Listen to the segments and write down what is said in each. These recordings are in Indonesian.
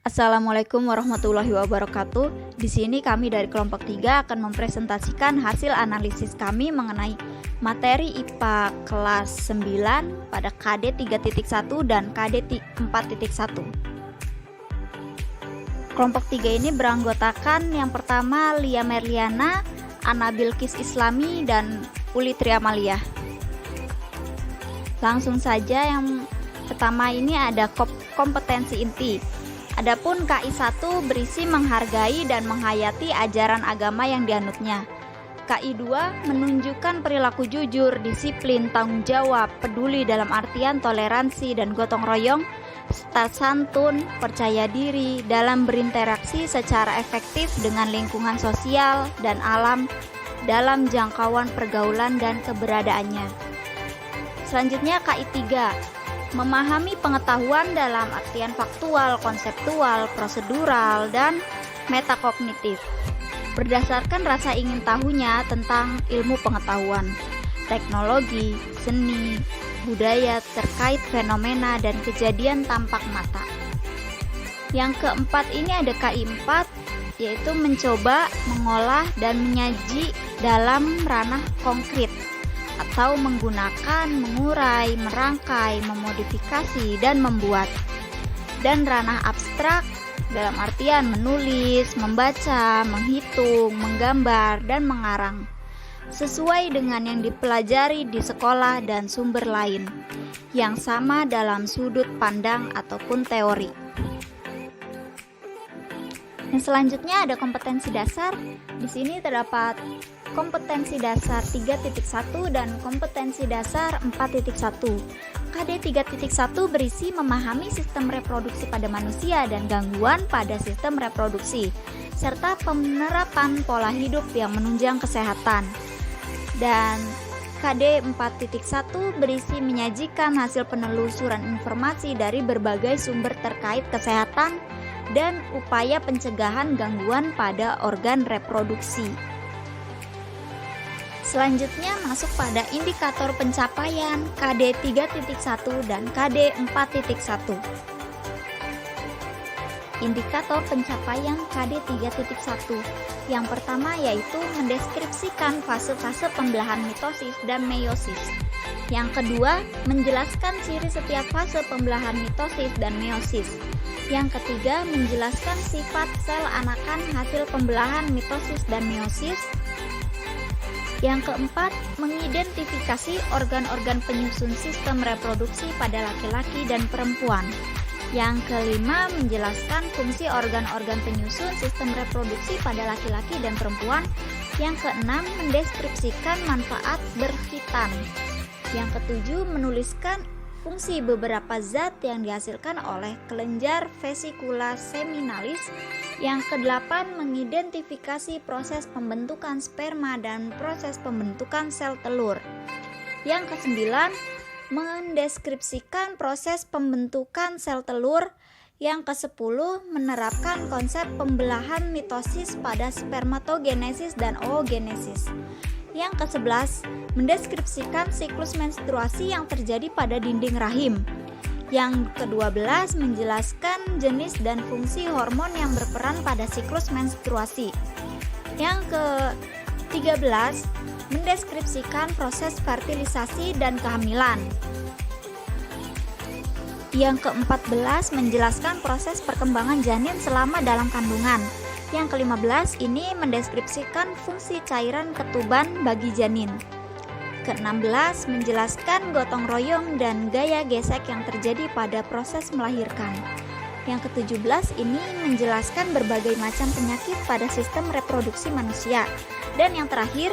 Assalamualaikum warahmatullahi wabarakatuh. Di sini kami dari kelompok 3 akan mempresentasikan hasil analisis kami mengenai materi IPA kelas 9 pada KD 3.1 dan KD 4.1. Kelompok 3 ini beranggotakan yang pertama Lia Merliana, Ana Bilkis Islami, dan Uli Triamalia. Langsung saja yang pertama ini ada kompetensi inti. Adapun KI1 berisi menghargai dan menghayati ajaran agama yang dianutnya. KI2 menunjukkan perilaku jujur, disiplin, tanggung jawab, peduli dalam artian toleransi dan gotong royong, serta santun, percaya diri dalam berinteraksi secara efektif dengan lingkungan sosial dan alam dalam jangkauan pergaulan dan keberadaannya. Selanjutnya KI3, memahami pengetahuan dalam artian faktual, konseptual, prosedural, dan metakognitif berdasarkan rasa ingin tahunya tentang ilmu pengetahuan, teknologi, seni, budaya terkait fenomena dan kejadian tampak mata. Yang keempat ini ada KI4, yaitu mencoba, mengolah, dan menyaji dalam ranah konkret atau menggunakan, mengurai, merangkai, memodifikasi, dan membuat. Dan ranah abstrak dalam artian menulis, membaca, menghitung, menggambar, dan mengarang sesuai dengan yang dipelajari di sekolah dan sumber lain yang sama dalam sudut pandang ataupun teori. Yang selanjutnya ada kompetensi dasar. Di sini terdapat kompetensi dasar 3.1 dan kompetensi dasar 4.1. KD 3.1 berisi memahami sistem reproduksi pada manusia dan gangguan pada sistem reproduksi, serta penerapan pola hidup yang menunjang kesehatan. Dan KD 4.1 berisi menyajikan hasil penelusuran informasi dari berbagai sumber terkait kesehatan dan upaya pencegahan gangguan pada organ reproduksi. Selanjutnya masuk pada indikator pencapaian KD 3.1 dan KD 4.1. Indikator pencapaian KD 3.1 yang pertama yaitu mendeskripsikan fase-fase pembelahan mitosis dan meiosis. Yang kedua, menjelaskan ciri setiap fase pembelahan mitosis dan meiosis. Yang ketiga, menjelaskan sifat sel anakan hasil pembelahan mitosis dan meiosis. Yang keempat, mengidentifikasi organ-organ penyusun sistem reproduksi pada laki-laki dan perempuan. Yang kelima, menjelaskan fungsi organ-organ penyusun sistem reproduksi pada laki-laki dan perempuan. Yang keenam, mendeskripsikan manfaat berhitan. Yang ketujuh, menuliskan fungsi beberapa zat yang dihasilkan oleh kelenjar vesikula seminalis. Yang kedelapan, mengidentifikasi proses pembentukan sperma dan proses pembentukan sel telur. Yang kesembilan, mendeskripsikan proses pembentukan sel telur. Yang kesepuluh, menerapkan konsep pembelahan mitosis pada spermatogenesis dan oogenesis. Yang ke-11, mendeskripsikan siklus menstruasi yang terjadi pada dinding rahim. Yang ke-12, menjelaskan jenis dan fungsi hormon yang berperan pada siklus menstruasi. Yang ke-13, mendeskripsikan proses fertilisasi dan kehamilan. Yang ke-14, menjelaskan proses perkembangan janin selama dalam kandungan. Yang ke-15 ini mendeskripsikan fungsi cairan ketuban bagi janin. Ke-16 menjelaskan gotong royong dan gaya gesek yang terjadi pada proses melahirkan. Yang ke-17 ini menjelaskan berbagai macam penyakit pada sistem reproduksi manusia. Dan yang terakhir,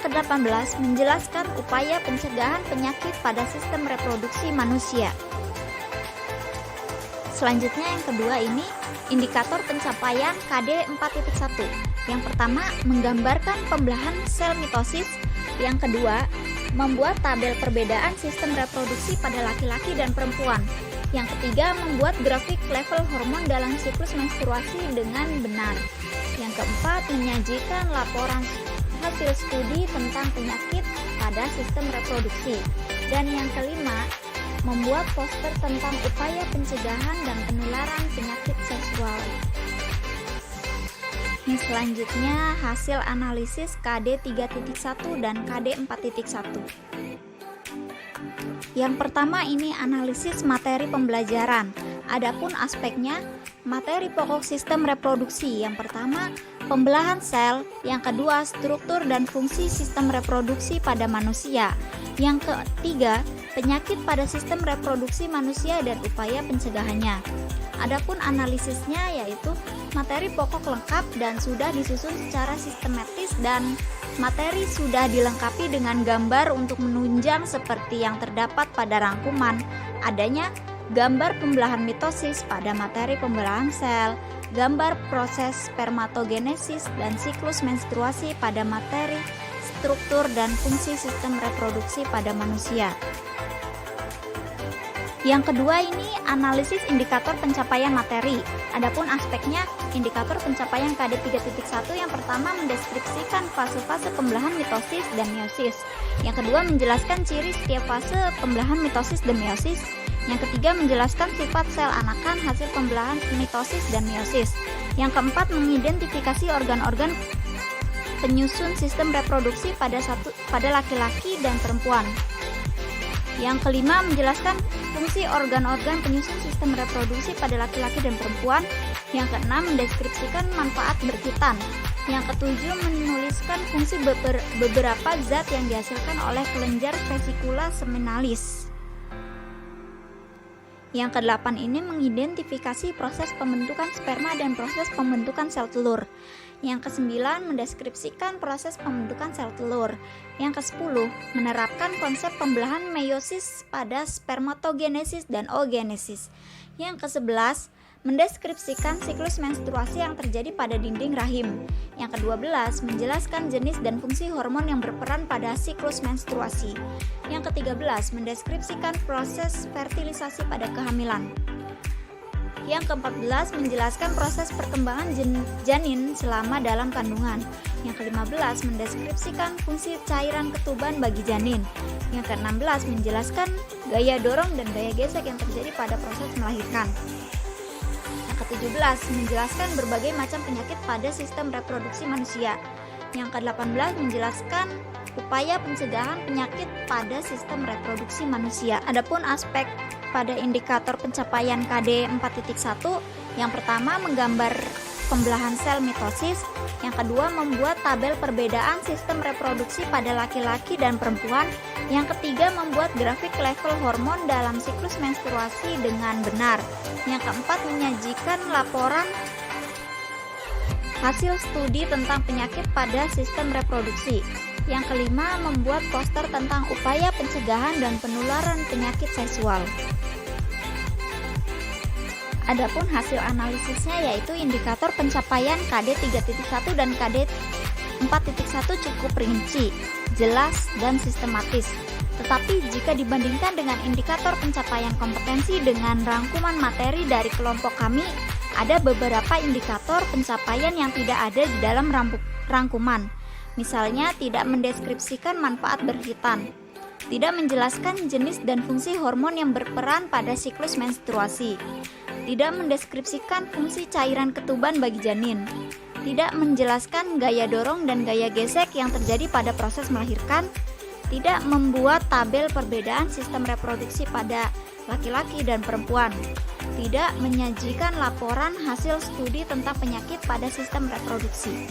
ke-18 menjelaskan upaya pencegahan penyakit pada sistem reproduksi manusia. Selanjutnya yang kedua ini indikator pencapaian KD 4.1. Yang pertama, menggambarkan pembelahan sel mitosis. Yang kedua, membuat tabel perbedaan sistem reproduksi pada laki-laki dan perempuan. Yang ketiga, membuat grafik level hormon dalam siklus menstruasi dengan benar. Yang keempat, menyajikan laporan hasil studi tentang penyakit pada sistem reproduksi. Dan yang kelima, membuat poster tentang upaya pencegahan dan penularan penyakit seksual. Selanjutnya hasil analisis KD 3.1 dan KD 4.1. Yang pertama ini analisis materi pembelajaran. Adapun aspeknya materi pokok sistem reproduksi. Yang pertama pembelahan sel, yang kedua struktur dan fungsi sistem reproduksi pada manusia. Yang ketiga penyakit pada sistem reproduksi manusia dan upaya pencegahannya. Adapun analisisnya yaitu materi pokok lengkap dan sudah disusun secara sistematis dan materi sudah dilengkapi dengan gambar untuk menunjang seperti yang terdapat pada rangkuman. Adanya gambar pembelahan mitosis pada materi pembelahan sel, gambar proses spermatogenesis dan siklus menstruasi pada materi struktur dan fungsi sistem reproduksi pada manusia. Yang kedua ini analisis indikator pencapaian materi. Adapun aspeknya indikator pencapaian KD 3.1 yang pertama mendeskripsikan fase-fase pembelahan mitosis dan meiosis. Yang kedua menjelaskan ciri setiap fase pembelahan mitosis dan meiosis. Yang ketiga menjelaskan sifat sel anakan hasil pembelahan mitosis dan meiosis. Yang keempat mengidentifikasi organ-organ penyusun sistem reproduksi pada laki-laki dan perempuan. Yang kelima menjelaskan fungsi organ-organ penyusun sistem reproduksi pada laki-laki dan perempuan. Yang keenam mendeskripsikan manfaat berhitan. Yang ketujuh menuliskan fungsi beberapa zat yang dihasilkan oleh kelenjar vesikula seminalis. Yang kedelapan ini mengidentifikasi proses pembentukan sperma dan proses pembentukan sel telur. Yang kesembilan mendeskripsikan proses pembentukan sel telur. Yang kesepuluh menerapkan konsep pembelahan meiosis pada spermatogenesis dan oogenesis. Yang kesebelas mendeskripsikan siklus menstruasi yang terjadi pada dinding rahim. Yang ke-12 menjelaskan jenis dan fungsi hormon yang berperan pada siklus menstruasi. Yang ke-13 mendeskripsikan proses fertilisasi pada kehamilan. Yang ke-14 menjelaskan proses perkembangan janin selama dalam kandungan. Yang ke-15 mendeskripsikan fungsi cairan ketuban bagi janin. Yang ke-16 menjelaskan gaya dorong dan gaya gesek yang terjadi pada proses melahirkan. Yang ke-17 menjelaskan berbagai macam penyakit pada sistem reproduksi manusia. Yang ke-18 menjelaskan upaya pencegahan penyakit pada sistem reproduksi manusia. Adapun aspek pada indikator pencapaian KD 4.1, yang pertama menggambar pembelahan sel mitosis, yang kedua membuat tabel perbedaan sistem reproduksi pada laki-laki dan perempuan, yang ketiga membuat grafik level hormon dalam siklus menstruasi dengan benar, yang keempat menyajikan laporan hasil studi tentang penyakit pada sistem reproduksi, yang kelima membuat poster tentang upaya pencegahan dan penularan penyakit seksual. Adapun hasil analisisnya yaitu indikator pencapaian KD 3.1 dan KD 4.1 cukup rinci, jelas, dan sistematis. Tetapi jika dibandingkan dengan indikator pencapaian kompetensi dengan rangkuman materi dari kelompok kami, ada beberapa indikator pencapaian yang tidak ada di dalam rangkuman. Misalnya tidak mendeskripsikan manfaat berhitan, tidak menjelaskan jenis dan fungsi hormon yang berperan pada siklus menstruasi, tidak mendeskripsikan fungsi cairan ketuban bagi janin, tidak menjelaskan gaya dorong dan gaya gesek yang terjadi pada proses melahirkan, tidak membuat tabel perbedaan sistem reproduksi pada laki-laki dan perempuan, tidak menyajikan laporan hasil studi tentang penyakit pada sistem reproduksi.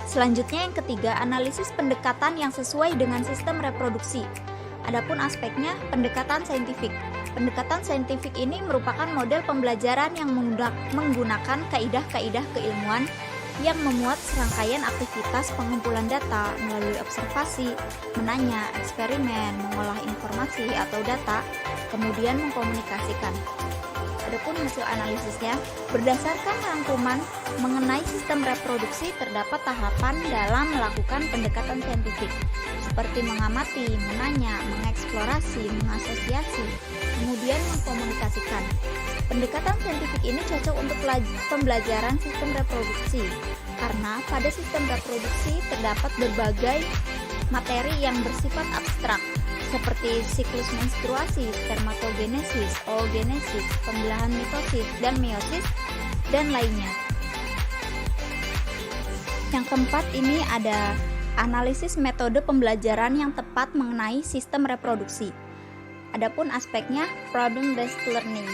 Selanjutnya yang ketiga, analisis pendekatan yang sesuai dengan sistem reproduksi. Adapun aspeknya, pendekatan saintifik. Pendekatan saintifik ini merupakan model pembelajaran yang menggunakan kaidah-kaidah keilmuan yang memuat serangkaian aktivitas pengumpulan data melalui observasi, menanya, eksperimen, mengolah informasi atau data, kemudian mengkomunikasikan. Adapun hasil analisisnya, berdasarkan rangkuman mengenai sistem reproduksi terdapat tahapan dalam melakukan pendekatan saintifik, seperti mengamati, menanya, mengeksplorasi, mengasosiasi, kemudian mengkomunikasikan. Pendekatan saintifik ini cocok untuk pembelajaran sistem reproduksi, karena pada sistem reproduksi terdapat berbagai materi yang bersifat abstrak, seperti siklus menstruasi, spermatogenesis, oogenesis, pembelahan mitosis, dan meiosis dan lainnya. Yang keempat ini ada analisis metode pembelajaran yang tepat mengenai sistem reproduksi. Adapun aspeknya problem-based learning.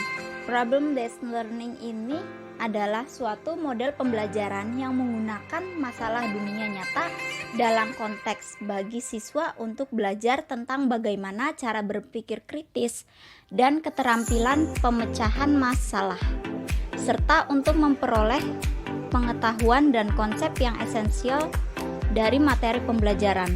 Problem-based learning ini adalah suatu model pembelajaran yang menggunakan masalah dunia nyata dalam konteks bagi siswa untuk belajar tentang bagaimana cara berpikir kritis dan keterampilan pemecahan masalah, serta untuk memperoleh pengetahuan dan konsep yang esensial dari materi pembelajaran.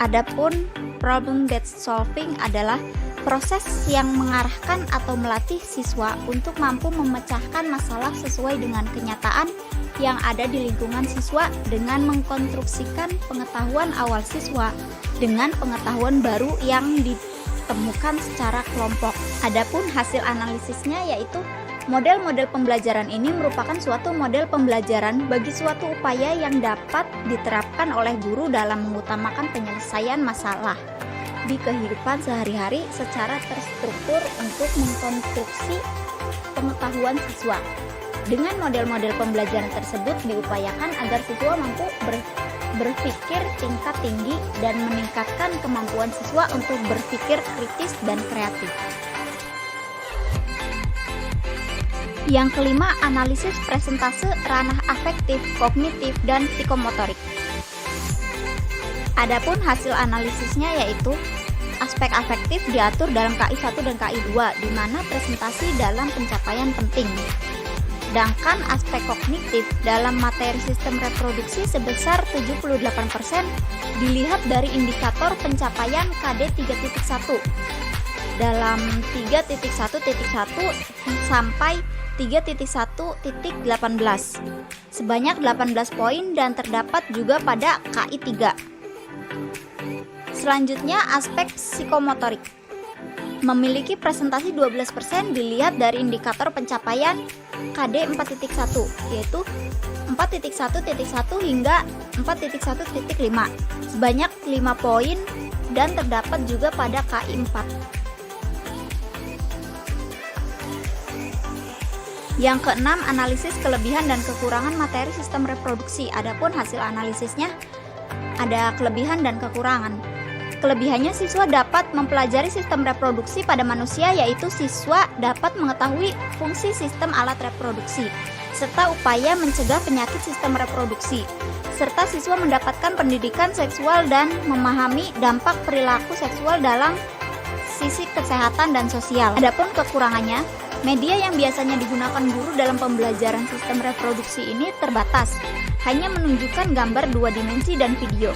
Adapun problem-based solving adalah proses yang mengarahkan atau melatih siswa untuk mampu memecahkan masalah sesuai dengan kenyataan yang ada di lingkungan siswa dengan mengkonstruksikan pengetahuan awal siswa dengan pengetahuan baru yang ditemukan secara kelompok. Adapun hasil analisisnya yaitu model-model pembelajaran ini merupakan suatu model pembelajaran bagi suatu upaya yang dapat diterapkan oleh guru dalam mengutamakan penyelesaian masalah di kehidupan sehari-hari secara terstruktur untuk mengkonstruksi pengetahuan siswa. Dengan model-model pembelajaran tersebut diupayakan agar siswa mampu berpikir tingkat tinggi dan meningkatkan kemampuan siswa untuk berpikir kritis dan kreatif. Yang kelima, analisis presentase ranah afektif, kognitif, dan psikomotorik. Adapun hasil analisisnya yaitu aspek afektif diatur dalam KI 1 dan KI 2, di mana presentasi dalam pencapaian penting. Sedangkan aspek kognitif dalam materi sistem reproduksi sebesar 78% dilihat dari indikator pencapaian KD 3.1 dalam 3.1.1 sampai 3.1.18 sebanyak 18 poin dan terdapat juga pada KI 3. Selanjutnya aspek psikomotorik memiliki presentasi 12% dilihat dari indikator pencapaian KD 4.1 yaitu 4.1.1 hingga 4.1.5 sebanyak 5 poin dan terdapat juga pada KI 4. Yang keenam, analisis kelebihan dan kekurangan materi sistem reproduksi. Adapun hasil analisisnya ada kelebihan dan kekurangan. Kelebihannya, siswa dapat mempelajari sistem reproduksi pada manusia, yaitu siswa dapat mengetahui fungsi sistem alat reproduksi, serta upaya mencegah penyakit sistem reproduksi, serta siswa mendapatkan pendidikan seksual dan memahami dampak perilaku seksual dalam sisi kesehatan dan sosial. Adapun kekurangannya, media yang biasanya digunakan guru dalam pembelajaran sistem reproduksi ini terbatas, hanya menunjukkan gambar 2 dimensi dan video.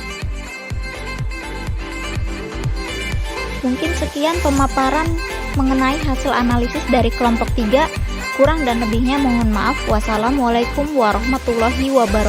Mungkin sekian pemaparan mengenai hasil analisis dari kelompok 3. Kurang dan lebihnya mohon maaf. Wassalamualaikum warahmatullahi wabarakatuh.